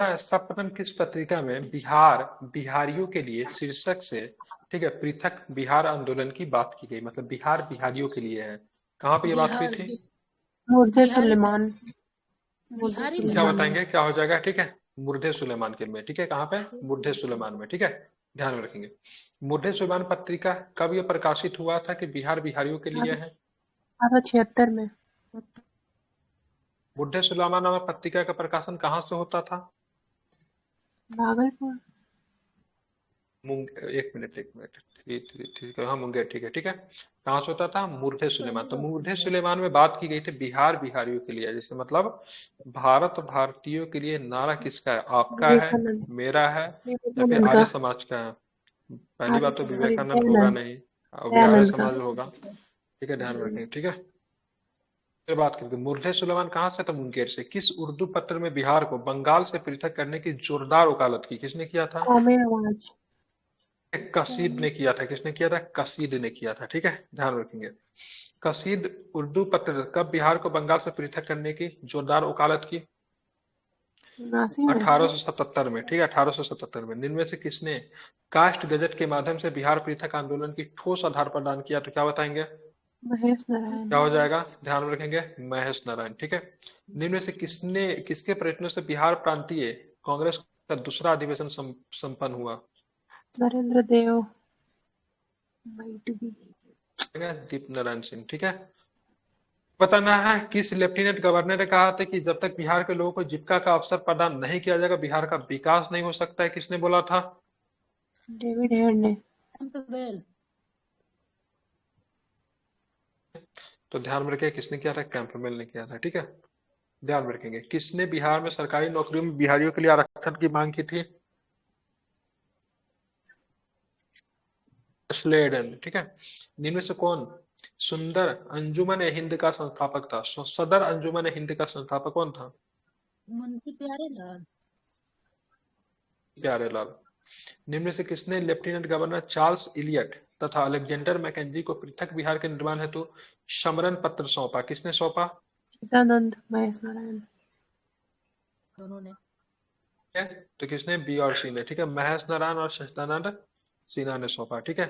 सप्तम किस पत्रिका में बिहार बिहारियों के लिए शीर्षक से, ठीक है, पृथक बिहार आंदोलन की बात की गई? मतलब बिहार बिहारियों के लिए है, कहाँ पे ये बात हुई बिहार थी? मुर्दे बिहारी से सुलेमान। मुर्दे बिहारी में क्या सुलेमान में। बताएंगे क्या हो जाएगा? ठीक है, मुर्दे सुलेमान के में, ठीक है, कहाँ पे? मुर्दे सुलेमान में, ठीक है, ध्यान में रखेंगे। मुर्दे सुलेमान पत्रिका कब ये प्रकाशित हुआ था कि बिहार बिहारियों के लिए है? 1876 में। मुर्दे सुलेमान नामक पत्रिका का प्रकाशन कहाँ से होता था? भागलपुर। एक मिनट, थ्री थ्री थ्री, हाँ मुंगेर, ठीक है ठीक है। कहाँ से होता था? मुर्दे सुलेमान। तो मुर्दे सुलेमान में बात की गई थी बिहार बिहारियों के लिए, जैसे मतलब भारत भारतीयों के लिए नारा किसका है? आपका है, विवेकानंद। मेरा है, या फिर विवेकानंद आर्य का। समाज का है? पहली आर्य बात तो सॉरी विवेकानंद होगा दयानंद। नहीं, और भी आर्य दयानंद का। समाज होगा, ठीक है, ध्यान में रखेंगे, ठीक है। फिर बात करते हैं मुर्दे सुलेमान कहाँ से था? मुंगेर से। किस उर्दू पत्र में बिहार को बंगाल से पृथक करने की जोरदार वकालत की? किसने किया था? कौमी आवाज। कसीद ने किया था। किसने किया था? कसीद ने किया था, ठीक है, ध्यान रखेंगे। कसीद उर्दू पत्र कब बिहार को बंगाल से पृथक करने की जोरदार वकालत की? 79 में। 1877 में, ठीक है, 1877 में। निम्न में से किसने कास्ट गजट के माध्यम से बिहार पृथक आंदोलन की ठोस आधार प्रदान किया? तो क्या बताएंगे? महेश नारायण। क्या हो जाएगा? ध्यान में रखेंगे, महेश नारायण, ठीक है। निम्न में से किसके प्रयत्नों से बिहार प्रांतीय कांग्रेस का दूसरा अधिवेशन संपन्न हुआ? नरेंद्र देव। Might be. ठीक है, दीप नारायण सिंह, ठीक है। बताना है किस लेफ्टिनेंट गवर्नर ने कहा था कि जब तक बिहार के लोगों को जीविका का अवसर प्रदान नहीं किया जाएगा बिहार का विकास नहीं हो सकता है? किसने बोला था? डेविड हेड ने। कैंपबेल। तो ध्यान में रखिए किसने किया था? कैंपबेल ने किया था, ठीक है, ध्यान में रखेंगे। किसने बिहार में सरकारी नौकरियों में बिहारियों के लिए आरक्षण की मांग की थी? स्लेडन, ठीक है। निम्न में से कौन सुंदर अंजुमन ए हिंद का संस्थापक था? सदर अंजुमन ए हिंद का संस्थापक कौन था? मुंशी प्यारेलाल। प्यारेलाल। निम्न में से किसने लेफ्टिनेंट गवर्नर चार्ल्स इलियट तथा अलेक्जेंडर मैकेंजी को पृथक बिहार के निर्माण हेतु समरण पत्र सौंपा? किसने सौंपा? चिदानंद। महेश नारायण। दोनों ने। ठीक है, तो किसने? बी और सी ने, ठीक है, महेश नारायण और सच्चिदानंद सिन्हा ने सौंपा, ठीक है।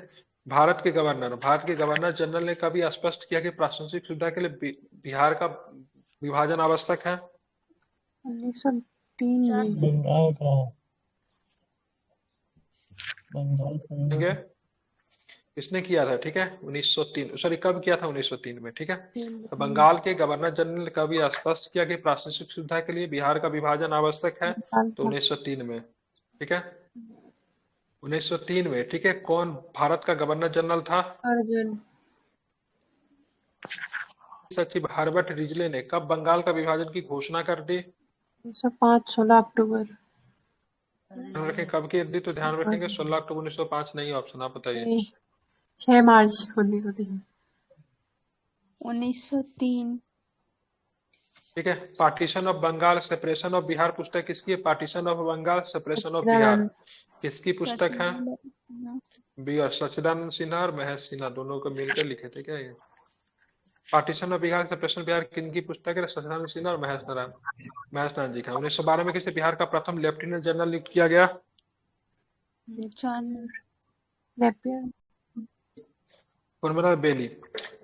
भारत के गवर्नर जनरल ने कभी स्पष्ट किया कि प्रशासनिक सुविधा के लिए बिहार का विभाजन आवश्यक है? 1903 चार में। बंगाल का है। बंगाल का है। ठीक, किसने किया था? ठीक है, 1903, सॉरी कब किया था? 1903 में, ठीक है। तो बंगाल के गवर्नर जनरल ने कभी स्पष्ट किया कि प्रशासनिक सुविधा के लिए बिहार का विभाजन आवश्यक है? बंगाल तो का। 1903 में, ठीक है, 1903 में, ठीक है। कौन भारत का गवर्नर जनरल था? अर्जुन। सचिव हर्बर्ट रिजले ने कब बंगाल का विभाजन की घोषणा कर दी? 1905 16 अक्टूबर। ध्यान रखें कब की दी, तो ध्यान रखेंगे 16 अक्टूबर 1905 नहीं, ऑप्शन आप बताइए। 6 मार्च 1903। 1903। ठीक है, partition of Bengal separation of Bihar पुस्तक किसकी है? Partition of Bengal separation of Bihar Sachchidanand. किसकी पुस्तक है? सचिदानंद। बी और सच्चिदानंद सिन्हा और महेश सिन्हा दोनों को मिलकर लिखे थे क्या ये? Partition of Bihar separation Bihar किनकी पुस्तक है? सच्चिदानंद सिन्हा और महेश नारायण जी का। 1912 में किसे बिहार का प्रथम लेफ्टिनेंट जनरल नियुक्त किया गया? जानर। नेपियर। उर्मिला बेली।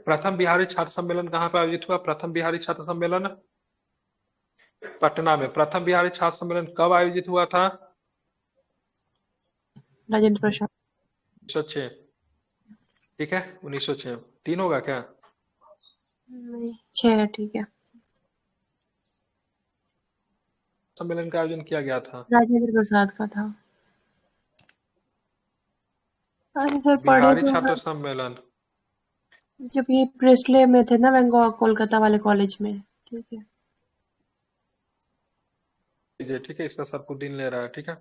प्रथम बिहारी छात्र सम्मेलन कहाँ पर आयोजित हुआ? प्रथम बिहारी छात्र सम्मेलन पटना में। प्रथम बिहारी छात्र सम्मेलन कब आयोजित हुआ था? राजेंद्र प्रसाद। 1906, ठीक है, 1906। 3 होगा क्या? नहीं 6 है, ठीक है। सम्मेलन का आयोजन किया गया था? राजेंद्र प्रसाद का था। अरे सर पढ़े बिहारी तो छात्र हैं। सम्मेलन, जब ये प्रेस्ले में थे ना बंगाल कोलकाता वाले कॉलेज में। ठीक है। ठीक है, इसका सरफुद्दीन ले रहा है, ठीक है,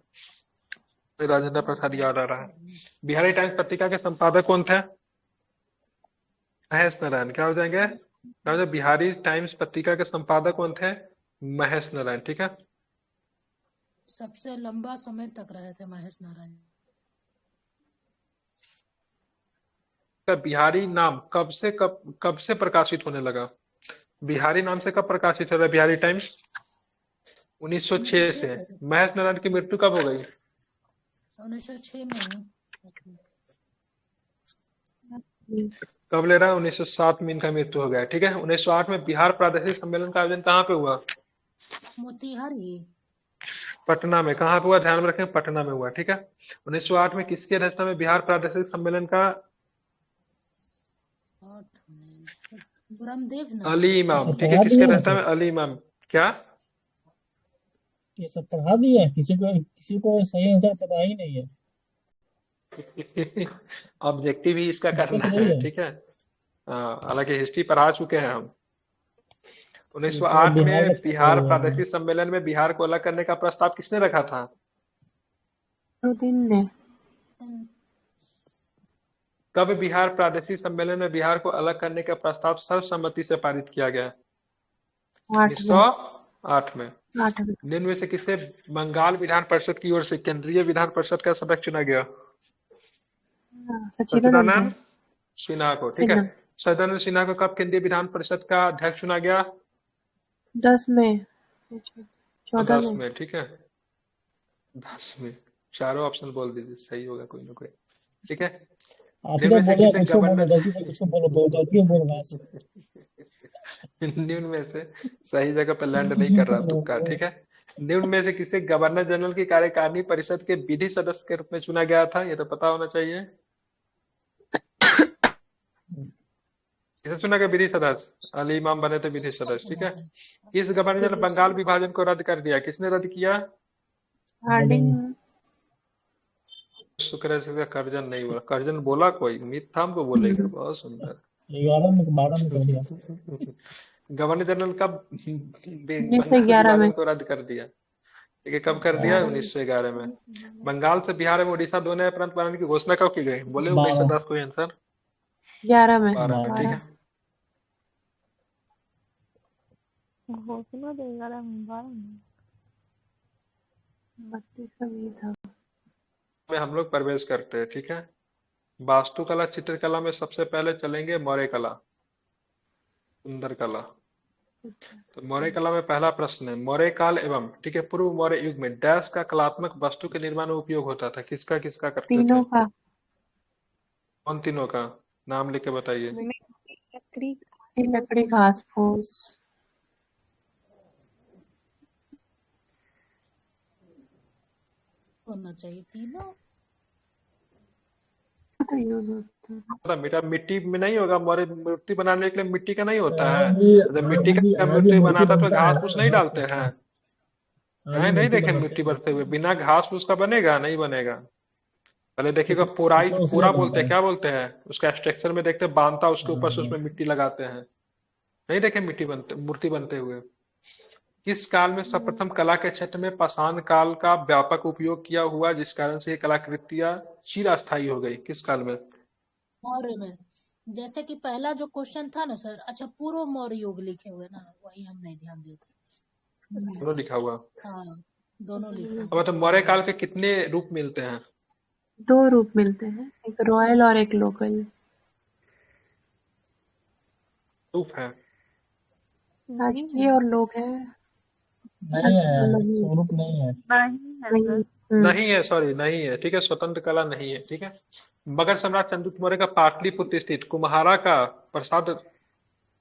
राजेंद्र प्रसाद याद आ रहा है। बिहारी टाइम्स पत्रिका के संपादक कौन थे? महेश नारायण। क्या हो जाएंगे? क्या हो जाए? बिहारी टाइम्स पत्रिका के संपादक कौन थे? महेश नारायण, ठीक है। सबसे लंबा समय तक रहे थे महेश नारायण। बिहारी नाम कब से प्रकाशित होने लगा? बिहारी नाम से कब प्रकाशित हो रहा है बिहारी टाइम्स? 1906 से। 1906 महेश नारायण की मृत्यु कब हो गई? 1906 में ही। कब ले रहा है? 1907 में इनका मृत्यु हो गया है, ठीक है। 1908 में बिहार प्रादेशिक सम्मेलन का आयोजन कहाँ पे हुआ? मोतिहारी। पटना में। कहाँ पे हुआ? ध्यान में रखें, पटना में हुआ, ठीक है। 1908 में किसकी अध्यक्षता में बिहार प्रादेशिक सम्मेलन का? 8 में ब्रह्मदेव ना। अली ये इमाम, सब ठीक है। पढ़ा किसके दिए हैं अध्यक्षता में? सर? अली इमाम। क्या? ये सब पढ़ा दिए हैं? किसी को सही आंसर पता ही नहीं है। ऑब्जेक्टिव ही इसका दिक्कत करना नहीं है, है। ठीक है। हालांकि हिस्ट्री पढ़ा चुके हैं हम। ये पूरा 1908 बिहार में का छात्र बिहार हुए हैं। प्रादेशिक सम्मेलन में बिहार को अलग करने का प्रस्ताव किसने रखा था? दिन ने। कब बिहार प्रादेशिक सम्मेलन में बिहार को अलग करने का प्रस्ताव सर्वसम्मति से पारित किया गया? 8 में। 1908 में। 8 में। निम्न में से किसे बंगाल विधान परिषद की ओर से केंद्रीय विधान परिषद का सदस्य चुना गया? सच्चिदानंद सच्चिदानंद सिन्हा को, ठीक है। सिन्हा। सच्चिदानंद सिन्हा को कब केंद्रीय विधान परिषद का अध्यक्ष चुना गया? 10 में। 14 10 में। में, ठीक है। 10 में। चारों ऑप्शन बोल दीजिए, सही होगा कोई ना कोई, ठीक है। आप निम्न तो में से बोले किसे कुछ बोलो, गवर्नर गलती से कुछ बोलो, गलती से बोल रहा है। निम्न में से सही जगह पर लैंड चीटिंग नहीं कर रहा, कर रहे तुक्का, हो। ठीक है। निम्न में से किसे गवर्नर जनरल की कार्यकारिणी परिषद के विधि सदस्य के रूप में चुना गया था? ये तो पता होना चाहिए। किसे चुना गया विधि सदस्य? अली इमाम बने थे विधि सदस्य, ठीक है। इस गवर्नर जनरल बंगाल विभाजन को रद्द कर दिया, किसने रद्द किया? हार्डिंग। शुक्र है कर्जन नहीं बोला, कर्जन बोला कोई, उम्मीद था हमको बोलेगा, बहुत सुंदर। 11 में 12 में कर दिया। गवर्नर जनरल कब 1911 बंगाल में। विभाजन को रद्द कर दिया? ठीक है, कब कर दिया? 1911 में। बंगाल से बिहार एवं उड़ीसा दो नए प्रांत बनाने की घोषणा कब की गई? बोले 1910 कोई आंसर? 11 में। 12 में, ठीक है। घोषणा तो 11 में 12 में 32 का भी था। में हम लोग प्रवेश करते हैं, ठीक है। वास्तुकला चित्रकला में सबसे पहले चलेंगे मौर्य कला, सुंदर कला। तो मौर्य कला में पहला प्रश्न है, मौर्य काल एवं, ठीक है, पूर्व मौर्य युग में डैश का कलात्मक वस्तु के निर्माण में उपयोग होता था? किसका किसका करते थे? तीनों का। कौन तीनों का? नाम लेके बताइए। लकड़ी, घास फूस। होना चाहिए तीनों। तो यूज होता है। मतलब बेटा मिट्टी में नहीं होगा, मौर्य मूर्ति बनाने के लिए मिट्टी का नहीं होता है। आज भी जब मिट्टी का आज भी मूर्ति मूर्ति बनाता तो बनता है घास ना, फूस नहीं घास डालते फूस का। हैं? आज भी नहीं मूर्ति देखे बनाते मिट्टी हैं। बनते हुए, बिना घास फूस का बनेगा? नहीं बनेगा। पहले देखिएगा, पुराई, तो उसी पूरा में बोलते बनता हैं, है। क्या बोलते हैं उसका स्ट्रक्चर में देखते हैं, बांधता उसके ऊपर से हाँ, उसमें मिट्टी लगाते हैं। नहीं देखे मिट्टी बनते, मूर्ति बनते हुए? किस काल में सर्वप्रथम कला के क्षेत्र में पाषाण काल का व्यापक उपयोग किया हुआ, जिस कारण से ये कलाकृतियां चिरस्थायी हो गई? किस काल में? मौर्य में। जैसे कि पहला जो क्वेश्चन था ना सर, अच्छा पूर्व मौर्य युग लिखे हुए ना, वही हम नहीं ध्यान देते। दोनों लिखा हुआ। हाँ दोनों लिखे। अब मतलब मौर्य काल के कितने रूप मिलते हैं? 2 रूप मिलते हैं, एक रॉयल और एक लोकल। रूप है। राजकीय और लोक है। नहीं है, नहीं। स्वरूप नहीं है। नहीं है नहीं। सर। नहीं है, सॉरी, नहीं है, ठीक है। स्वतंत्र कला नहीं है, ठीक है। मगध सम्राट चंद्रगुप्त मौर्य का पाटलिपुत्र स्थित कुम्हारा का प्रसाद,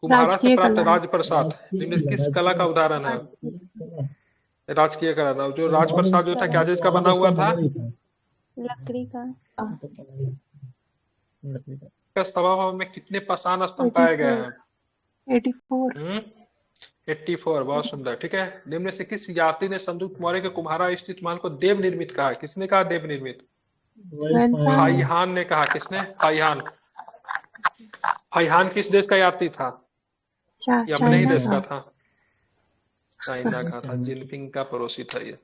कुम्हारा से राजकीय प्राप्त कला है। राजप्रसाद निम्न किस कला का उदाहरण है? राजकीय कला था। जो राजप्रसाद जो था क्या चीज का बना हुआ था? लकड़ी का। सभा में कितने पाषाण स्तंभ पाए गए हैं? 84। 84, बहुत सुंदर, ठीक है। निम्न से किस यात्री ने चंद्रगुप्त मौर्य के कुम्हारा स्थित महल को देव निर्मित कहा? किसने कहा देव निर्मित? फाहियान ने कहा। किसने? फाहियान। फाहियान किस देश का यात्री था? ये अपने ही देश का था, चाइना का था। जिनपिंग का पड़ोसी था ये।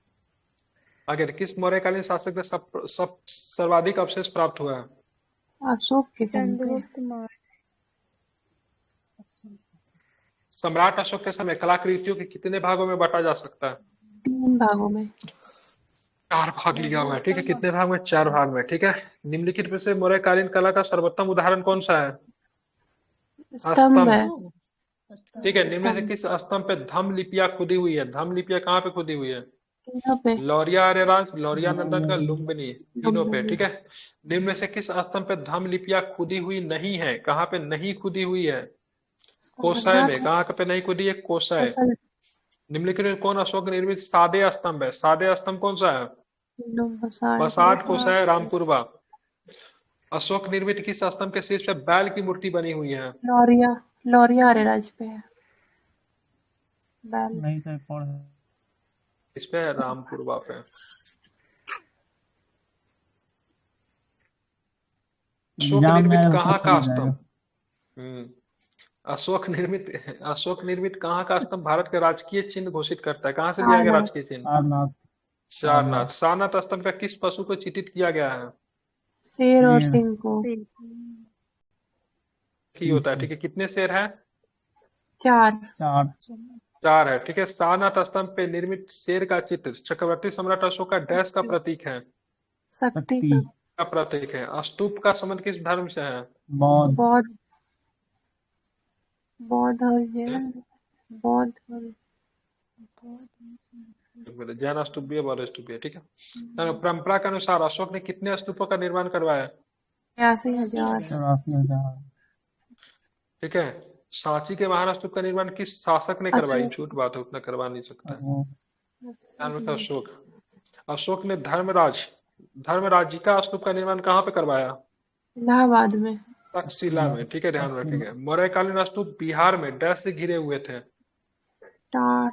आगे, किस मौर्यकालीन शासक ने सब सर्वाधिक अवशेष प्राप्त हुआ है? अशोक के टाइम पे। चंद्रगुप्त मौर्य। सम्राट अशोक के समय कलाकृतियों के कितने भागों में बांटा जा सकता है? 3 भागों में। 4 भाग लिया हुआ है, ठीक है। कितने भाग में? 4 भाग में, ठीक है। निम्नलिखित में से मौर्यकालीन कला का सर्वोत्तम उदाहरण कौन सा है? स्तंभ है। ठीक है, निम्न में से स्तंभ किस स्तंभ पे धम्म लिपियां खुदी हुई है? धम्म लिपियां कहाँ पे खुदी हुई है? तीनों पे लौरिया आर्यराज, लौरिया नंदन का, लुम्बिनी, तीनों पे। लुम्बिनी ठीक है, निम्न में से किस स्तंभ पे धम्म लिपियां खुदी हुई नहीं है? कहाँ पे नहीं खुदी हुई है? कोसय में। सारनाथ कहाँ पे नहीं खुदी है? कोसय। कोसल निम्नलिखित में कौन अशोक निर्मित सादे स्तंभ है? सादे स्तंभ कौन सा है? बसाड़ बसाठ, कोसय, रामपुरवा। अशोक निर्मित किस स्तंभ के शीर्ष पे बैल की मूर्ति बनी हुई है? लौरिया लौरिया आर्यराज पे है बैल नहीं सर, कौन है? इस पे है, रामपुरवा पे। अशोक एग्जाम में निर्मित आएगा तो कहाँ सब का पढ़ जाएगा। स्तंभ? हम्म अशोक निर्मित कहाँ का स्तंभ भारत का राजकीय चिन्ह घोषित करता है? कहाँ से लिया गया सारनाथ राजकीय चिन्ह? सारनाथ। सारनाथ। सारनाथ स्तंभ का किस पशु को चित्रित किया गया है? शेर और शेर। सिंह को की होता है। ठीक है, कितने शेर है? 4 चार। 4 है। ठीक है, सारनाथ स्तंभ पे निर्मित शेर का चित्र चक्रवर्ती सम्राट अशोक का डैश का प्रतीक है? शक्ति शक्ति। का प्रतीक है। स्तूप का संबंध किस धर्म से है? बौद्ध। बौद्ध बौद्ध और जैन बौद्ध और जैन स्तूप भी है, बौद्ध स्तूप भी है। ठीक है, तो परंपरा के अनुसार अशोक ने कितने स्तूपों का निर्माण करवाया? 83,000 84,000। ठीक है, सांची के महान स्तूप का निर्माण किस शासक ने करवाई? झूठ बात है, उतना करवा नहीं सकता। ध्यान रखो, अशोक ने धर्मराजिका स्तूप का निर्माण कहाँ पे करवाया? इलाहाबाद में तक्षशिला में। ठीक है, ध्यान रखेंगे। मौर्यकालीन स्तूप बिहार में डैश से घिरे हुए थे? टाट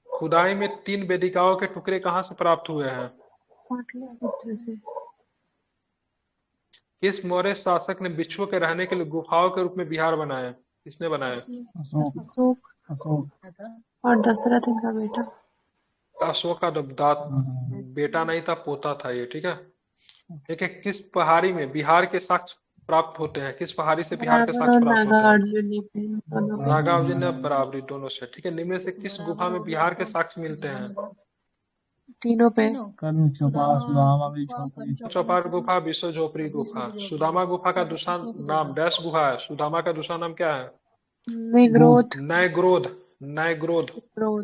खुदाई में 3 वेदिकाओं के टुकड़े कहाँ से प्राप्त हुए हैं? पाटलिपुत्र से किस मौर्य शासक ने बिच्छुओं के रहने के लिए गुफाओं के रूप में बिहार बनाया? किसने बनाया? अशोक। अशोक अशोक। और दशरथ इनका बेटा अशोक का बेटा नहीं था, पोता था ये। ठीक है, ठीक है, किस पहाड़ी में बिहार के साक्ष्य प्राप्त होते हैं? किस पहाड़ी से बिहार के बराबर साक्ष्य और प्राप्त होते हैं? नागार्जुन पे दोनों पे नागार्जुन ने बराबरी दोनों से। ठीक है, निम्न से किस गुफा में बिहार के साक्ष्य मिलते हैं? तीनों पे कर्ण चौपाल सुदामा भी झोपड़ी। चौपार गुफा, विश्व झोपड़ी गुफा। सुदामा गुफा का दूसरा नाम डैश गुफा है? सुदामा का दूसरा नाम क्या है? निग्रोध नयग्रोध। नयग्रोध। ग्रोथ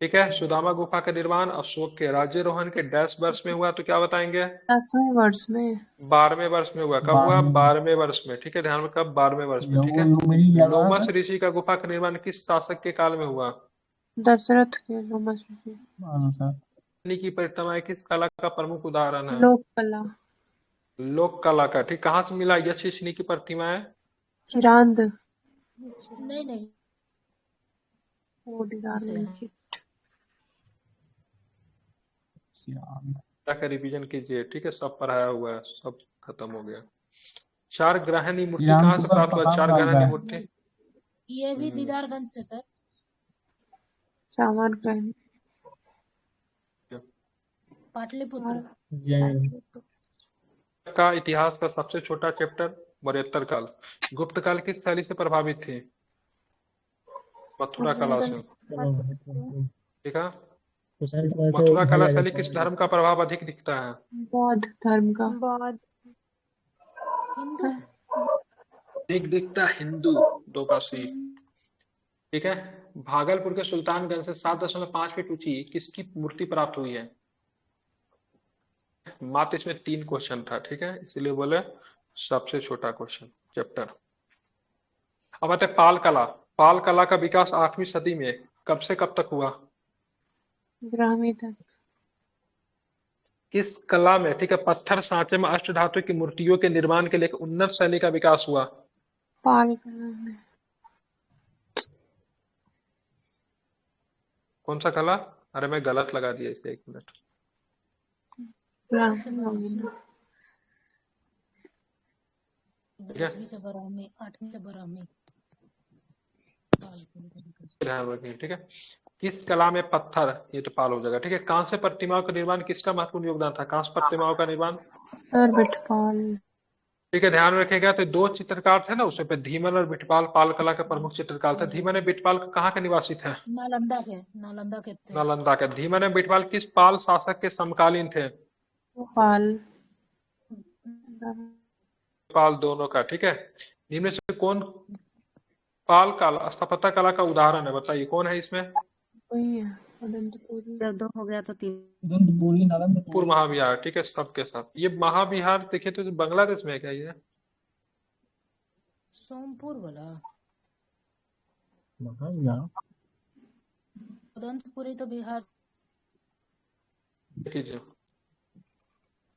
ठीक है, सुदामा गुफा का निर्माण अशोक के राज्यारोहण के डैश वर्ष में हुआ? तो क्या बताएंगे? 10वें वर्ष में 12वें वर्ष में हुआ। कब हुआ? 12वें वर्ष में। ठीक है, ध्यान में, कब? 12वें वर्ष में। ठीक है, लोमस ऋषि का गुफा का निर्माण किस शासक के काल में हुआ? दशरथ के लोमस ऋषि की परिक्रमा किस कला का प्रमुख उदाहरण है? लोक कला लोक कला का। ठीक, कहाँ से मिला यक्षिणी की प्रतिमा है? चिरांद नहीं ओडिगार में का रिवीजन कीजिए। ठीक है, सब पढ़ाया हुआ है, सब खत्म हो गया। 4 ग्रहणी मूर्ति कहाँ से प्राप्त हुआ? 4 ग्रहणी मूर्ति ये भी दीदारगंज से सर। चावन ग्रहण पाटलिपुत्र का इतिहास का सबसे छोटा चैप्टर मौर्योत्तर काल। गुप्त काल किस शैली से प्रभावित थी? मथुरा कला से। ठीक है, मथुरा कला शैली किस धर्म का प्रभाव अधिक दिखता है? बौद्ध धर्म का बौद्ध हिंदू अधिक दिखता हिंदू। 2 का सी। ठीक है, भागलपुर के सुल्तानगंज से 7.5 फीट ऊंची किसकी मूर्ति प्राप्त हुई है? मात्र इसमें 3 क्वेश्चन था। ठीक है, इसीलिए बोले सबसे छोटा क्वेश्चन चैप्टर। अब आते पाल कला। पाल कला का विकास 8वीं सदी में कब से कब तक हुआ? ग्रामी तक किस कला में, ठीक है, पत्थर सांचे में अष्ट धातु की मूर्तियों के निर्माण के लिए एक उन्नत शैली का विकास हुआ? पाल कला में कौन सा कला? अरे मैं गलत लगा दिया इसे, 1 मिनट। ब्राह्मण 10वीं से 12वीं 8वीं से 12वीं। ध्यान रखिए। ठीक है, किस कला में पत्थर, ये तो पाल हो जाएगा। ठीक है, कांस्य प्रतिमाओं का निर्माण किसका महत्वपूर्ण योगदान था? कांस्य प्रतिमाओं का निर्माण। और बिठपाल ठीक है, ध्यान रखिएगा। तो 2 चित्रकार थे ना उसमें पे, धीमन और बिटपाल पाल कला के प्रमुख चित्रकार थे। धीमन और बिटपाल कहाँ के निवासी थे? नालंदा के थे। नालंदा के। धीमन और बिटपाल किस पाल शासक के समकालीन थे? पाल पाल दोनों का। ठीक है, निम्न में से कौन पाल कला स्थापत्य कला का उदाहरण है, बताइए कौन है इसमें? वही है अनंतपुरी। जब 2 हो गया तो 3। अनंतपुरी, नालंदापुरी। पूर्व महाविहार, ठीक है, सबके सब। ये महाविहार देखिए तो बांग्लादेश में है क्या ये? सोमपुर वाला महाविहार उदंतपुरी तो बिहार। कीजिए।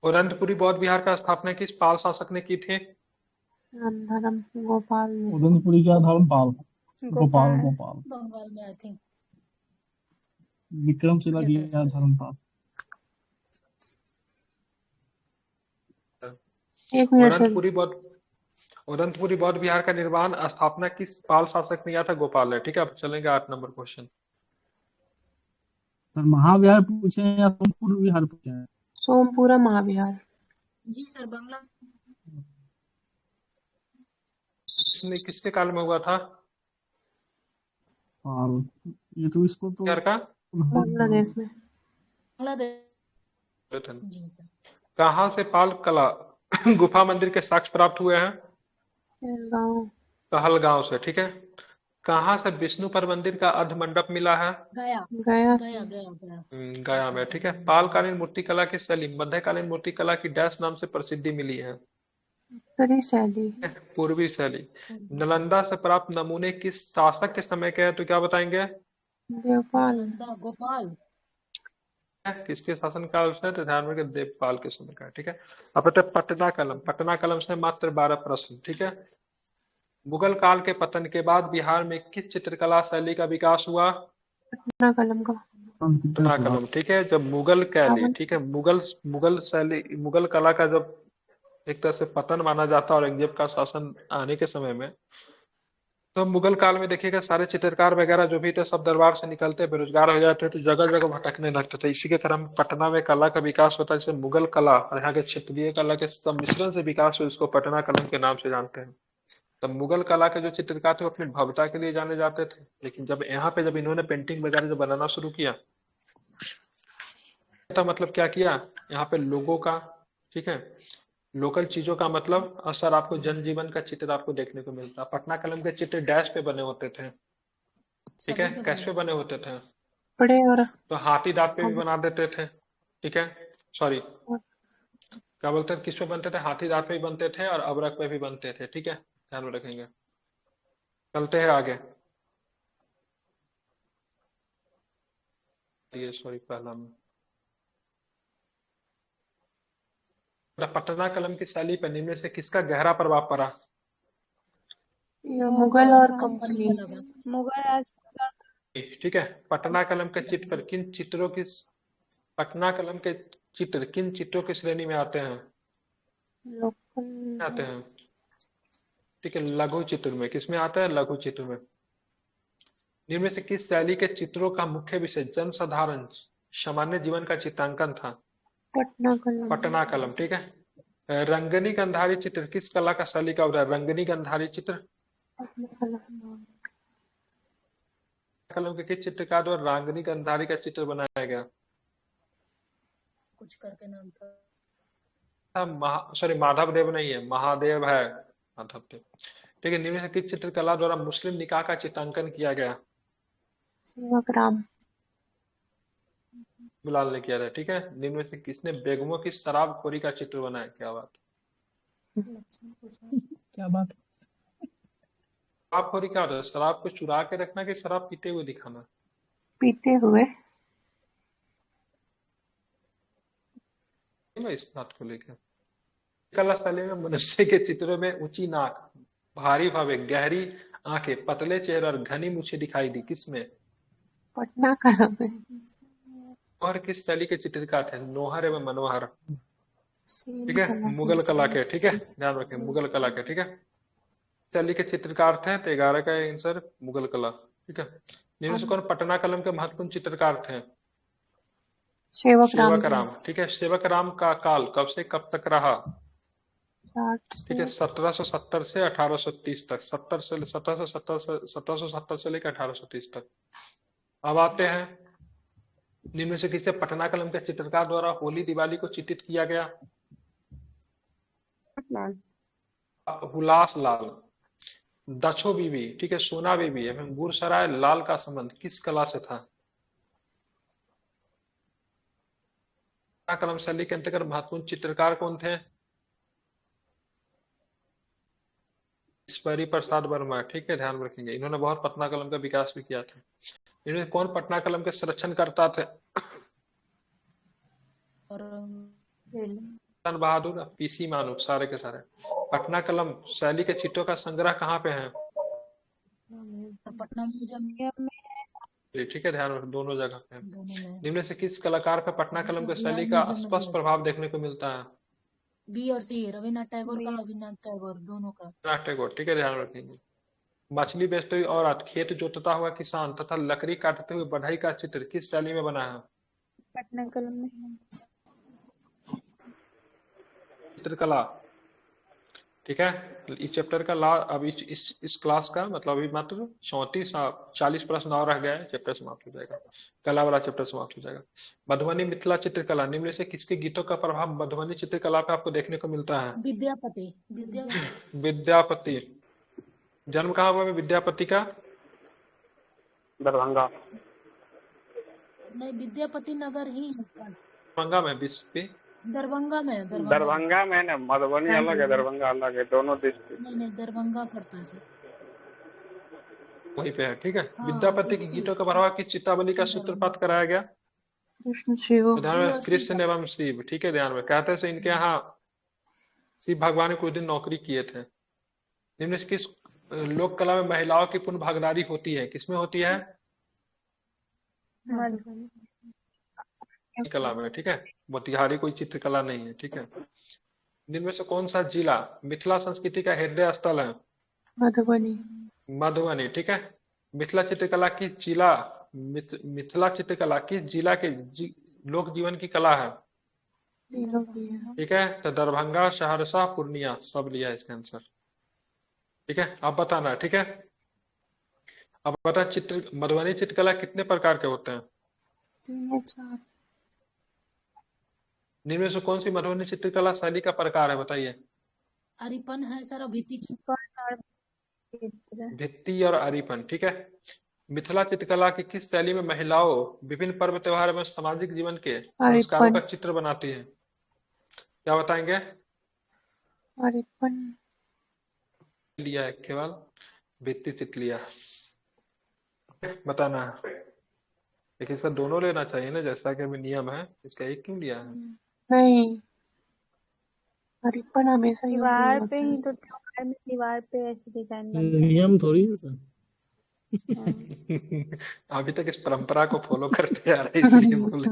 अनंतपुरी बौद्ध विहार का स्थापना किस पाल शासक ने की थी? धर्म गोपाल में। उदयपुरी क्या धर्मपाल, गोपाल गोपाल। गोपाल। बंगाल में आई थिंक। विक्रमशिला किया धर्मपाल। एक मिनट सर। अनंतपुरी बौद्ध विहार का निर्माण स्थापना किस पाल शासक ने किया था? गोपाल है, ठीक है। अब चलेंगे 8 नंबर क्वेश्चन। सर महाविहार पूछे हैं या सोमपुर विहार पूछे हैं? सोमपुरा महाविहार। जी सर, बंगला किसके काल में हुआ था? और ये तो इसको तो विहार का बांग्लादेश में। बांग्लादेश। जी सर। कहाँ से पाल कला गुफा मंदिर के साक्ष्य प्राप्त हुए हैं? गाँव। कहलगांव से, ठीक है। कहाँ से विष्णु पर मंदिर का अर्ध मंडप मिला है? गया गया गया गया गया। गया में, ठीक है। पालकालीन मूर्तिकला की शैली मध्यकालीन मूर्तिकला की डैश नाम से प्रसिद्धि मिली है? उत्तरी शैली। पूर्वी शैली। नालंदा से प्राप्त नमूने किस शासक के समय के हैं, तो क्या बताएंगे? देवपाल। नालंदा गोपाल। किसके शासन काल से? तो ध्यान रखिए देवपाल के समय का है, ठीक है। अब बताए पटना कलम। पटना कलम से मात्र 12 प्रश्न, ठीक है। मुगल काल के पतन के बाद बिहार में किस चित्रकला शैली का विकास हुआ? पटना कलम का। पटना कलम, ठीक है। जब मुगल कैली, ठीक है, मुगल शैली मुगल कला का जब एक तरह से पतन माना जाता है औरंगजेब का शासन आने के समय में, तो मुगल काल में देखिएगा सारे चित्रकार वगैरह जो भी थे सब दरबार से निकलते, बेरोजगार हो जाते, तो जगह जगह भटकने लगते थे। इसी के क्रम में पटना में कला का विकास होता है, जिसे मुगल कला और यहाँ के क्षेत्रीय कला के सम्मिश्रण से विकास हुआ, इसको पटना कलम के नाम से जानते हैं। तब मुगल कला के जो चित्रकार थे वो अपनी भव्यता के लिए जाने जाते थे, लेकिन जब यहाँ पे जब इन्होंने पेंटिंग वगैरह जो बनाना शुरू किया, तो मतलब क्या किया यहाँ पे लोगों का, ठीक है, लोकल चीजों का मतलब असर आपको जनजीवन का चित्र आपको देखने को मिलता। पटना कलम के चित्र डैश पे बने होते थे, ठीक है, कैश पे बने होते थे, बड़े और तो हाथी दांत पे भी बना देते थे, ठीक है, सॉरी क्या बोलते थे, किस पे बनते थे? हाथी दांत पे भी बनते थे और अबरक पे भी बनते थे, ठीक है, ध्यान में रखेंगे। चलते हैं आगे। ये सॉरी पहला में पटना कलम की शैली पर निम्न में से किसका गहरा प्रभाव पड़ा? ये मुगल और कंपनी। मुगल राज। ठीक है। पटना कलम के चित्र पर किन चित्रों की पटना कलम के चित्र किन चित्रों की श्रेणी में आते हैं? लोकल आते हैं, ठीक है, लघु चित्र में। किसमें आता है? लघु चित्र में। निम्न में से किस शैली के चित्रों का मुख्य विषय जनसाधारण सामान्य जीवन का चित्रांकन था? पटना कलम। पटना कलम, ठीक है। रंगनी गंधारी चित्र किस कला का शैली का उदाहरण? रंगनी गंधारी चित्र पटना कलम। कलम के किस चित्रकार द्वारा रंगनी गंधारी का चित्र बनाया गया? कुछ करके नाम था। सॉरी माधव देव नहीं है, महादेव है, माधव देव, ठीक है। निम्न से किस चित्रकला द्वारा मुस्लिम निकाह का चित्रांकन किया गया? सेवक राम। बिलाल ने किया था, ठीक है। निम्न में से किसने बेगमों की शराबखोरी का चित्र बनाया? क्या बात, क्या बात। शराबखोरी क्या होता है? शराब को चुरा के रखना कि शराब पीते हुए दिखाना? पीते हुए। इस बात को लेकर कला शैली में मनुष्य के चित्रों में ऊंची नाक, भारी भावे, गहरी आंखें, पतले चेहरे और घनी मूछें दिखाई दी। किसमें? पटना कलम में। और किस शैली के चित्रकार थे? नोहर एवं मनोहर, ठीक है, कला मुगल कला के, ठीक है, ध्यान रखें, मुगल कला के, ठीक है, शैली के चित्रकार थे। तो 11 का आंसर मुगल कला, ठीक है। निम्न से कौन पटना कलम के महत्वपूर्ण चित्रकार थे? सेवक सेवक राम, ठीक है। सेवक राम का काल कब से कब तक रहा? ठीक है, 1770 से 1830 तक, 1770 से लेकर 1830 तक। अब आते हैं निम्न से किसे पटना कलम के चित्रकार द्वारा होली दिवाली को चित्रित किया गया? हुलास लाल, दक्षो बीबी, ठीक है, सोना बीबी एवं गुरसराय लाल का संबंध किस कला से था? कलम शैली के अंतर्गत महत्वपूर्ण चित्रकार कौन थे? ईश्वरी प्रसाद वर्मा, ठीक है, ध्यान रखेंगे। इन्होंने बहुत पटना कलम का विकास भी किया था। इन्होंने कौन पटना कलम के संरक्षण करता थे? और चंद बहादुर, पीसी मानुक, सारे के सारे। पटना कलम शैली के चित्रों का संग्रह कहाँ पे है? पटना म्यूजियम ठीक है, ध्यान रखो, दोनों जगह पे है। दोनों में निम्न से किस कलाकार पे पटना कलम के शैली का म्यूजियम में स्पष्ट भी है। प्रभाव देखने को मिलता है? बी और सी, रविन्द्रनाथ टैगोर का, रविन्द्रनाथ टैगोर दोनों का। रविन्द्रनाथ टैगोर, ठीक है, ध्यान रखेंगे। मछली बेचते हुए औरत, खेत जोतता हुआ किसान तथा लकड़ी काटते हुए बढ़ई का चित्र किस शैली में बना है? पटना कलम में चित्रकला, ठीक है। इस चैप्टर का अब इस क्लास का मतलब अभी मात्र 40 प्रश्न और रह गए, चैप्टर समाप्त हो जाएगा, कला वाला चैप्टर समाप्त हो जाएगा। मधुबनी मिथिला चित्रकला, निम्न से किसके गीतों का प्रभाव मधुबनी चित्रकला पे आपको देखने को मिलता है? विद्यापति विद्यापति। जन्म कहाँ हुआ है विद्यापति का? दरभंगा। नहीं, विद्यापति नगर ही है। दरभंगा में विश्व दरभंगा में है, दरभंगा में ना, मधुबनी अलग है, दरभंगा अलग है, दोनों डिस्ट्रिक्ट। नहीं दरभंगा पड़ता है सर। वहीं पे है, ठीक है। हाँ, विद्यापति के गीतों का प्रभाव किस चित्रावली का सूत्रपात कराया गया? कृष्ण शिव। तो ध्यान में, कृष्ण एवं शिव, ठीक है, ध्यान में। कहते हैं इनके यहाँ शिव भगवान ने कुछ दिन नौकरी किए थे। निम्न से किस लोक कला में महिलाओं की पूर्ण भागीदारी होती है? किसमें होती है? कला में, ठीक है। मोतिहारी कोई चित्रकला नहीं है, ठीक है। इनमें से कौन सा जिला मिथिला संस्कृति का हृदय स्थल है? मधुबनी। मधुबनी, ठीक है। मिथिला चित्रकला की जिला मिथिला चित्रकला किस जिला के लोक जीवन की कला है? तीनों की है। ठीक है, तो दरभंगा, सहरसा, पूर्णिया, सब लिया है इसका आंसर, ठीक है। अब बताना, ठीक है। अब बता, मधुबनी चित्रकला कितने प्रकार के होते हैं? 3 या 4। निम्न में से कौन सी मधुबनी चित्रकला शैली का प्रकार है, बताइए? अरिपन है सर, भित्ति भित्ति और अरिपन, ठीक है। मिथिला चित्रकला की किस शैली में महिलाओं विभिन्न पर्व त्योहार में सामाजिक जीवन के संस्कारों का चित्र बनाती है? क्या बताएंगे? अरिपन लिया है केवल, भित्ति चित्र लिया, बताना है। लेकिन इसका दोनों लेना चाहिए ना, जैसा कि अभी नियम है, इसका एक क्यों लिया है? नहीं, अरिपन हमेशा दीवार पे ही तो त्योहार में दीवार पे ऐसे डिजाइन बनता है। नियम थोड़ी है सर। अभी तक इस परंपरा को फॉलो करते आ रहे इसलिए बोले।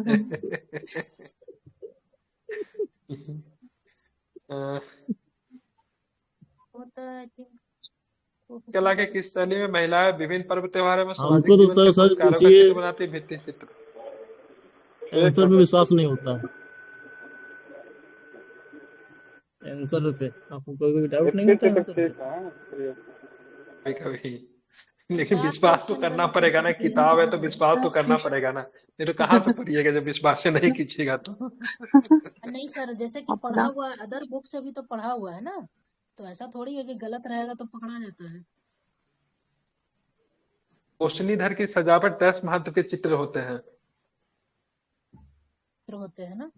होता है, आई थिंक। कला के किस शैली में महिलाएं विभिन्न पर्व त्योहारों में सामाजिक हमको तो जीवन के सर संस्कारों का पूछिए, चित्र बनाती है? भित्ति चित्र। आंसर पे विश्वास नहीं होता है। आंसर पे आपको कोई डाउट नहीं होता आंसर पे? कभी लेकिन विश्वास तो करना पड़ेगा ना, किताब है तो विश्वास तो करना पड़ेगा ना, नहीं तो कहाँ से पढ़िएगा जब विश्वास से नहीं कीजिएगा तो। नहीं सर, जैसे कि पढ़ा हुआ अदर बुक से भी तो पढ़ा हुआ है ना, तो ऐसा थोड़ी है कि गलत रहेगा तो पकड़ा जाता है। रोशनीधर की सजावट 10 महत्व के चित्र होते हैं, होते हैं ना,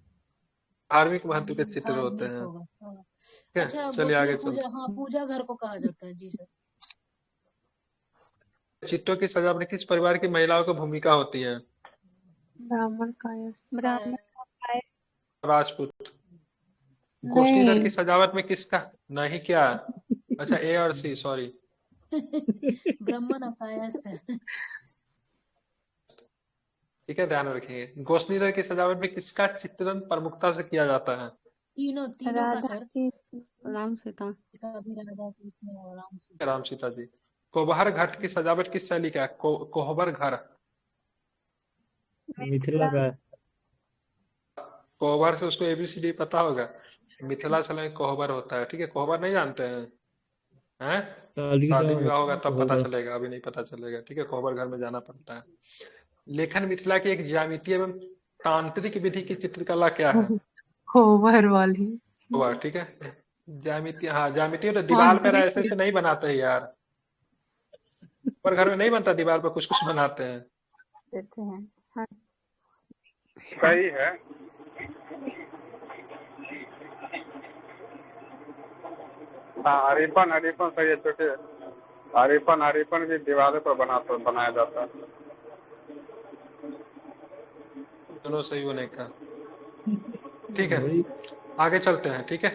धार्मिक महत्व के चित्र होते हैं। हाँ। ठीक है, अच्छा, चलिए आगे पूजा, चलो। हाँ, पूजा घर को कहा जाता है जी सर। चित्रों की सजावट में किस परिवार की महिलाओं की भूमिका होती है? ब्राह्मण कायस्थ। ब्राह्मण राजपूत। गोष्ठीधर की सजावट में किसका नहीं, क्या? अच्छा, ए और सी, सॉरी। ब्राह्मण कायस्थ है। ठीक है, ध्यान रखेंगे। गोष्ठीधर की सजावट में किसका चित्रण प्रमुखता से किया जाता है? तीनों का सर। राम सीता। राम सीता जी। कोहबर घट की सजावट किस शैली का है? कोहबर घर मिथिला का है। कोहबर से उसको एबीसीडी पता होगा, मिथिला से कोहबर होता है, ठीक है। कोहबर नहीं जानते हैं? हैं? शादी विवाह होगा तब पता चलेगा, अभी नहीं पता चलेगा, ठीक है। कोहबर घर में जाना पड़ता है। लेखन मिथिला की एक ज्यामितीय एवं तांत्रिक विधि की चित्रकला क्या है? कोहबर वाली। ठीक है, ज्यामितीय, हाँ ज्यामितीय तो दीवार पर ऐसे नहीं बनाते हैं यार, पर घर में नहीं बनता, दीवार पर कुछ कुछ बनाते हैं। देते हैं। हाँ सही है। हाँ, अरिपन अरिपन सही है, छोटे अरिपन अरिपन भी दीवारों पर बनाया जाता है। दोनों सही होने का। ठीक है, वही। आगे चलते हैं। ठीक है,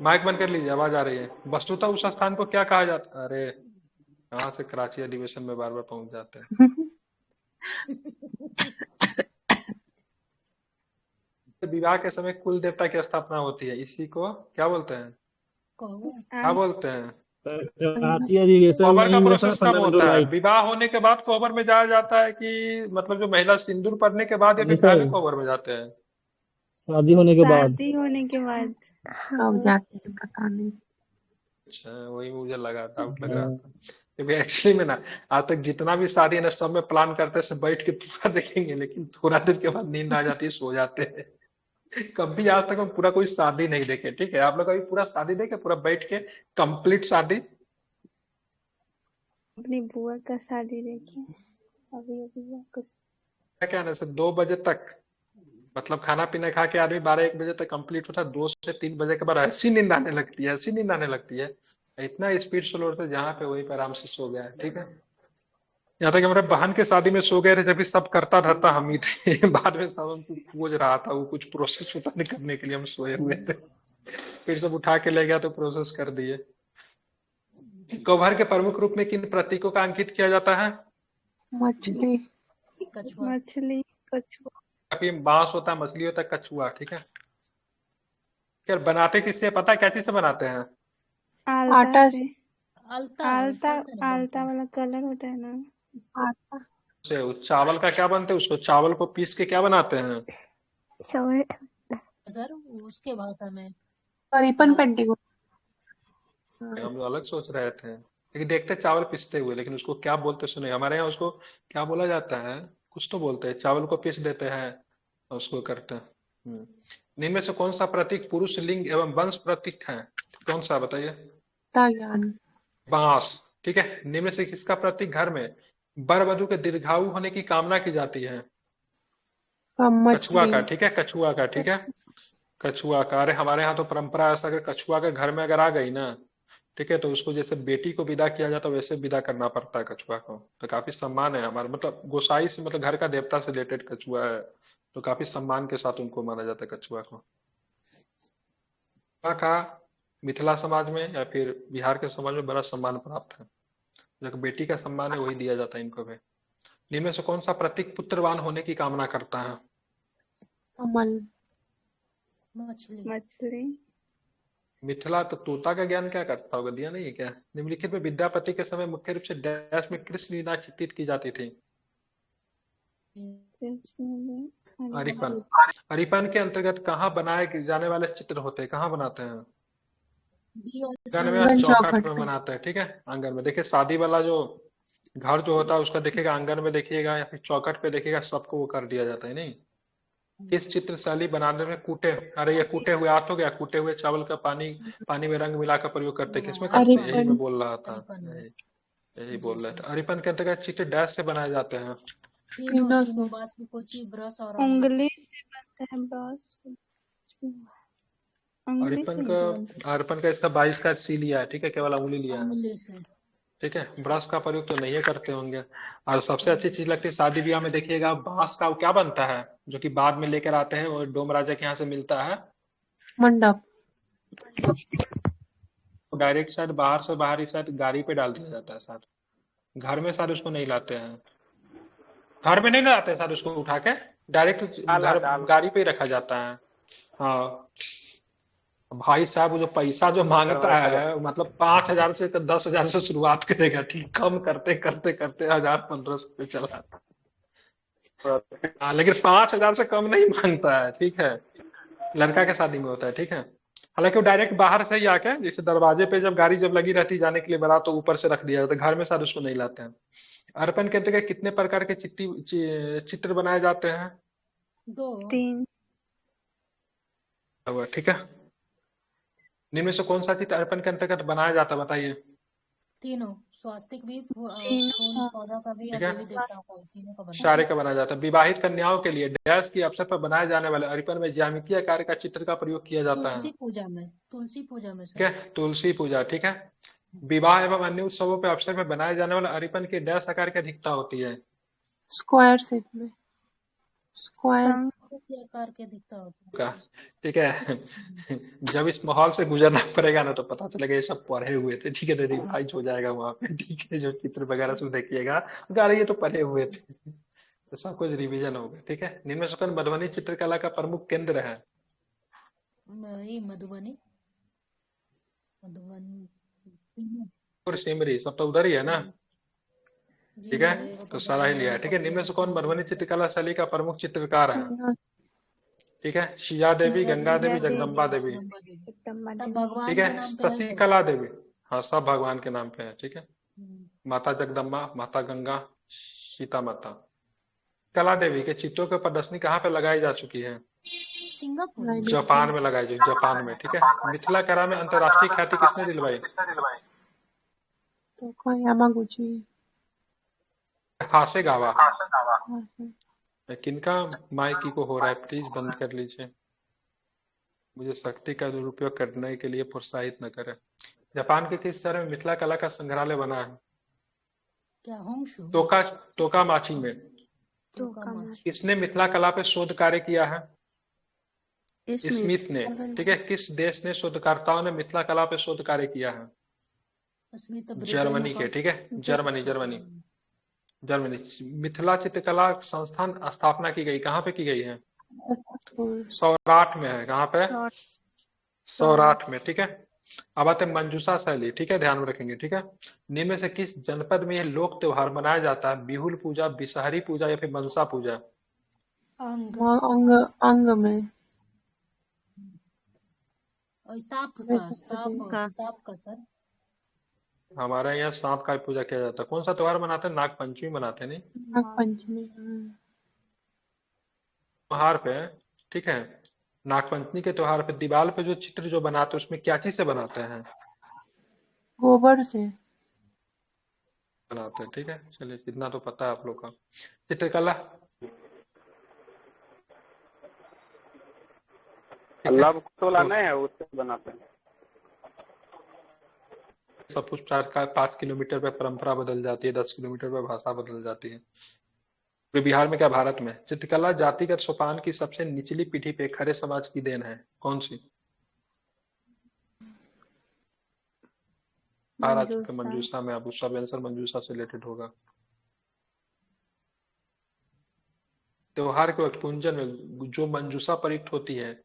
माइक बंद कर लीजिए, आवाज आ रही है। वस्तुतः उस स्थान को क्या कहा जाता है? अरे कहाँ से कराची अधिवेशन में बार बार पहुंच जाते हैं। विवाह के समय कुल देवता की स्थापना होती है, इसी को क्या बोलते हैं? क्या बोलते हैं? कराची अधिवेशन में कोहबर का ही मिला था प्रोसेस कब फंडामेंटल होता है? राइट। विवाह होने के बाद कोहबर में जाया जाता है कि मतलब जो महिला सिंदूर पड़ने के बाद, या नहीं फिर पहले सर, कोहबर में जाते हैं? शादी होने के बाद। शादी होने के बाद। कब जाते हैं पता नहीं। अच्छा, वही मुझे लगा, डाउट लग रहा हाँ, था। क्योंकि एक्चुअली में ना, आज तक जितना भी शादी है ना, सब में प्लान करते से बैठ के पूरा देखेंगे, लेकिन थोड़ा देर के बाद नींद आ जाती है, सो जाते हैं। कभी आज तक हम पूरा कोई शादी नहीं देखे। ठीक है, आप लोग कभी पूरा शादी देखे, पूरा बैठ के कंप्लीट शादी? अपनी बुआ का शादी देखी अभी अभी कुछ। क्या ना सर, 2 बजे तक, मतलब खाना पीना खा के आदमी 12-1 बजे तक कंप्लीट होता है। 2 से 3 बजे के बाद ऐसी नींद आने लगती है, ऐसी नींद आने लगती है, इतना स्पीड स्लो होता है, जहाँ पे वहीं पे आराम से सो गया है। ठीक है, यहाँ तक हमारे बहन के शादी में सो गए थे, जबकि सब करता धरता हम ही थे। बाद में सब हमको खोज रहा था, वो कुछ प्रोसेस होता नहीं करने के लिए हम सोए हुए थे। फिर सब उठा के ले गया तो प्रोसेस कर दिए। कौभार के प्रमुख रूप में किन प्रतीकों का अंकित किया जाता है? मछली। कछुआ। मछली, कछुआ, काफी बांस होता है, मछली होता है, कछुआ। ठीक है, यार बनाते किससे पता है? क्या चीज से बनाते हैं? आलता आटा से। आलता आलता आलता से ना बनता आलता है। वाला कलर होता है ना। आटा से उस चावल का क्या बनते हैं? उसको चावल को पीस के क्या बनाते हैं? सॉरी। सर उसके भाषा में अरिपन आ, पेंटिंग। हम लोग अलग सोच रहे थे, लेकिन देखते चावल पिसते हुए, लेकिन उसको क्या बोलते सुने, हमारे यहाँ उसको क्या बोला जाता है? कुछ तो बोलते हैं, चावल को पीस देते हैं और उसको करते हैं। इनमें से कौन सा प्रतीक पुरुष लिंग एवं वंश प्रतीक है? कौन सा बताइए? ज्ञान। बांस। ठीक है, निम्न में से किसका प्रतीक घर में वर वधु के दीर्घायु होने की कामना की जाती है? कछुआ मछली। का। ठीक है, कछुआ का। ठीक है, कछुआ का। अरे हमारे यहाँ तो परंपरा ऐसा, अगर कछुआ के घर में अगर आ गई ना, ठीक है, तो उसको जैसे बेटी को विदा किया जाता है, वैसे विदा करना पड़ता है कछुआ को। तो काफी सम्मान है हमारे, मतलब गोसाई से, मतलब घर का देवता से रिलेटेड कछुआ है, तो काफी सम्मान के साथ उनको माना जाता है कछुआ को। कछुआ का मिथिला समाज में या फिर बिहार के समाज में बड़ा सम्मान प्राप्त है। जो कि बेटी का सम्मान है वही दिया जाता है इनको भी। इनमें से कौन सा प्रतीक पुत्रवान होने की कामना करता है? कमल। मछली। मछली। मिथिला तो तोता का ज्ञान क्या करता होगा, दिया नहीं है क्या? निम्नलिखित में विद्यापति के समय मुख्य रूप से डैश में कृष्ण लीला चित्रित की जाती थी? अरिपन। अरिपन के अंतर्गत कहाँ बनाए जाने वाले चित्र होते हैं, कहाँ बनाते हैं? आंगन में या आंगन चौखट चौखट में पे। बनाते हैं। ठीक है, आंगन में। देखिए शादी वाला जो घर जो होता है उसका देखिएगा, आंगन में देखिएगा या फिर चौखट पे देखिएगा, सबको वो कर दिया जाता है। नहीं, किस चित्र शैली बनाने में कूटे, अरे ये कूटे हुए हाथ हो गया, कूटे हुए चावल का पानी में रंग मिलाकर प्रयोग करते हैं, किसमें करते हैं? यही अरिपन। मैं बोल रहा था, अरिपन में। यही बोल रहे थे। अरिपन के अंतर्गत चित्र डैश से बनाए जाते हैं? तीनों तीनों तीनों से। बांस की कुची, ब्रश और उंगली से। उंगली से बनता है ब्रश। उंगली से अरिपन ही का तो बनता अरिपन का इसका 22 का सी लिया है। ठीक है, केवल उंगली लिया है। उंगली से। ठीक है, ब्रश का प्रयोग तो नहीं करते होंगे। और सबसे अच्छी चीज लगती है शादी ब्याह में, देखिएगा बांस का वो क्या बनता है, जो कि बाद में लेकर आते हैं, वो डोम राजा के यहाँ से मिलता है। मंडप। तो डायरेक्ट शायद बाहर से बाहर ही शायद गाड़ी पे डाल दिया जाता है शायद, घर में शायद उसको नहीं लाते हैं, घर में नहीं लाते हैं शायद उसको उठा के, डायरेक्ट डाला घर डाला गाड़ी पे ही रखा जाता है। हाँ भाई साहब, वो जो पैसा जो मांगता है, मतलब 5,000 से 10,000 से शुरुआत करेगा, ठीक, कम करते करते करते 1,000-1,500 पे चला। हाँ, लेकिन 5,000 से कम नहीं मांगता है। ठीक है, लड़का के शादी में होता है। ठीक है, हालांकि वो डायरेक्ट बाहर से ही आके, जैसे दरवाजे पे जब गाड़ी जब लगी रहती जाने के लिए बारात, तो ऊपर से रख दिया जाता है, घर में शायद उसको नहीं लाते हैं। अर्पण के अंतर्गत कितने प्रकार के चित्र बनाए जाते हैं? 2। 3। ठीक है, इनमें से कौन सा चित्र अर्पण के अंतर्गत बनाया जाता है, बताइए? तीनों स्वास्तिक भी तीनों फूल का पौधा का भी या ठीक है, देवी देवताओं का तीनों का बनाया सारे का बनाया जाता है। विवाहित कन्याओं के लिए डैश के अवसर पर बनाए जाने वाले अरिपन में ज्यामितीय आकार का चित्र का प्रयोग किया जाता है। तुलसी पूजा में ठीक है, सर। तुलसी पूजा। ठीक है, विवाह एवं अन्य उत्सवों के अवसर में बनाए जाने वाले अरिपन की डैश आकार की अधिकता होती है। स्क्वायर शेप में, स्क्वायर। शंख के आकार के दिखता होता का ठीक है। जब इस माहौल से गुजरना पड़ेगा ना तो पता चलेगा ये सब पढ़े हुए थे। ठीक है, तो रिवाइज हो जाएगा वहां पे। ठीक है, जो चित्र वगैरह सब देखिएगा अरे ये तो पढ़े हुए थे, तो सब कुछ रिवीजन होगा। ठीक है, निम्न से कौन मधुबनी चित्रकला का प्रमुख केंद्र है? ये मधुबनी और सिमरी सब तो उधर ही है ना। जी ठीक है, सर, ये तो सारा ही लिया है। ठीक है, निम्न से कौन मधुबनी चित्रकला शैली का प्रमुख चित्रकार है? ठीक है, शिया देवी, गंगा देवी, जगदम्बा देवी। एकदम सब मध्य भगवान ठीक के है, नाम पे है तो। शशिकला देवी। हाँ, सब भगवान के नाम पे है। ठीक है, माता जगदम्बा, माता गंगा, सीता माता। कला देवी के चित्रों की प्रदर्शनी कहाँ पे लगाई जा चुकी है? सिंगापुर में। जापान में लगाई गई, जापान में। ठीक है, मिथिला कला में अंतर्राष्ट्रीय ख्याति किसने दिलवाई? तो कोई यामागुची। हासेगावा। हाँ, किनका माइकी को हो रहा है? प्लीज बंद कर लीजिए, मुझे शक्ति का दुरुपयोग करने के लिए प्रोत्साहित न करें। जापान के किस शहर में मिथिला कला का संग्रहालय बना है? क्या होंगशु? टोकामाची में। किसने मिथिला कला पे शोध कार्य किया है? स्मिथ ने। ठीक है, किस देश ने शोधकर्ताओं ने मिथिला कला पे शोध कार्य किया है? जर्मनी के। ठीक है, जर्मनी। मिथिला चित्रकला संस्थान स्थापना की गई, कहाँ पे की गई है? सौराठ में है। कहाँ पे? सौराठ में। ठीक है, अब आते हैं मंजूषा शैली। ठीक है, ध्यान में रखेंगे। ठीक है, निम्न में से किस जनपद में यह लोक त्योहार मनाया जाता है? बिहुल पूजा, बिसहरी पूजा या फिर मनसा पूजा? अंग में। और सांप का सर। हमारे यहाँ सांप का पूजा किया जाता है। कौन सा त्योहार मनाते हैं? नाग पंचमी मनाते हैं। नहीं, नाग पंचमी। त्योहार पे। ठीक है, नागपंचमी के त्योहार पे दीवार पे जो चित्र जो बनाते हैं उसमें क्या चीज से बनाते हैं? गोबर से बनाते हैं। ठीक है, चलिए इतना तो पता है आप लोग का। चित्रकला लव तो लाना है, उससे बनाते हैं। सब कुछ 5 किलोमीटर पे परंपरा बदल जाती है, 10 किलोमीटर पे भाषा बदल जाती है। पूरे बिहार में क्या भारत में चित्रकला जातिगत सोपान की सबसे निचली पीढ़ी पे खरे समाज की देन है? कौन सी? मंजूषा में। अब सब आंसर मंजूषा से रिलेटेड होगा। त्योहार के वक्त पूंजन में जो मंजूषा प्रयुक्त होती है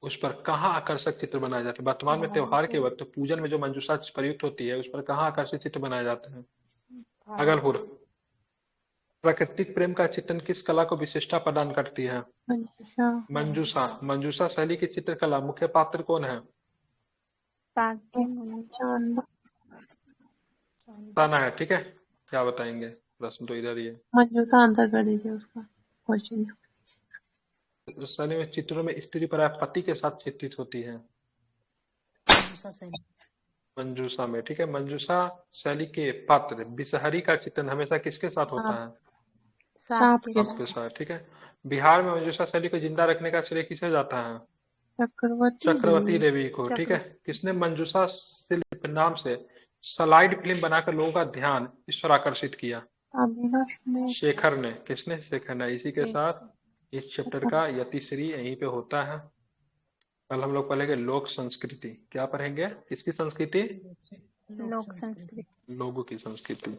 उस पर कहाँ आकर्षक चित्र बनाए जाते हैं? वर्तमान में त्योहार के वक्त पूजन में जो मंजूषा प्रयुक्त होती है उस पर कहाँ आकर्षक चित्र बनाए जाते हैं? भागलपुर। प्राकृतिक प्रेम का चित्रण किस कला को विशेषता प्रदान करती है? मंजूषा शैली की चित्रकला मुख्य पात्र कौन है? बताना है। ठीक है, क्या बताएंगे? प्रश्न तो इधर ही है। मंजूषा आंसर कर दीजिए उसका क्वेश्चन। शैली में चित्रों में स्त्री प्राय पति के साथ चित्रित होती है। मंजूषा में। ठीक है, मंजूषा शैली के पात्र बिसहरी का चित्रण हमेशा किसके साथ होता है? सांप के साथ। ठीक है, बिहार में मंजूषा शैली को जिंदा रखने का श्रेय किसे जाता है? चक्रवर्ती देवी को। ठीक है, किसने मंजूषा शिल्प नाम से स्लाइड फिल्म बनाकर लोगों का ध्यान इस पर आकर्षित किया? शेखर ने। किसने? शेखर ने। इसी के साथ इस चैप्टर का यतिश्री यहीं पे होता है। कल हम लोग पढ़ेंगे लोक संस्कृति। क्या पढ़ेंगे? किसकी संस्कृति? लोक संस्कृति। लोगों की संस्कृति।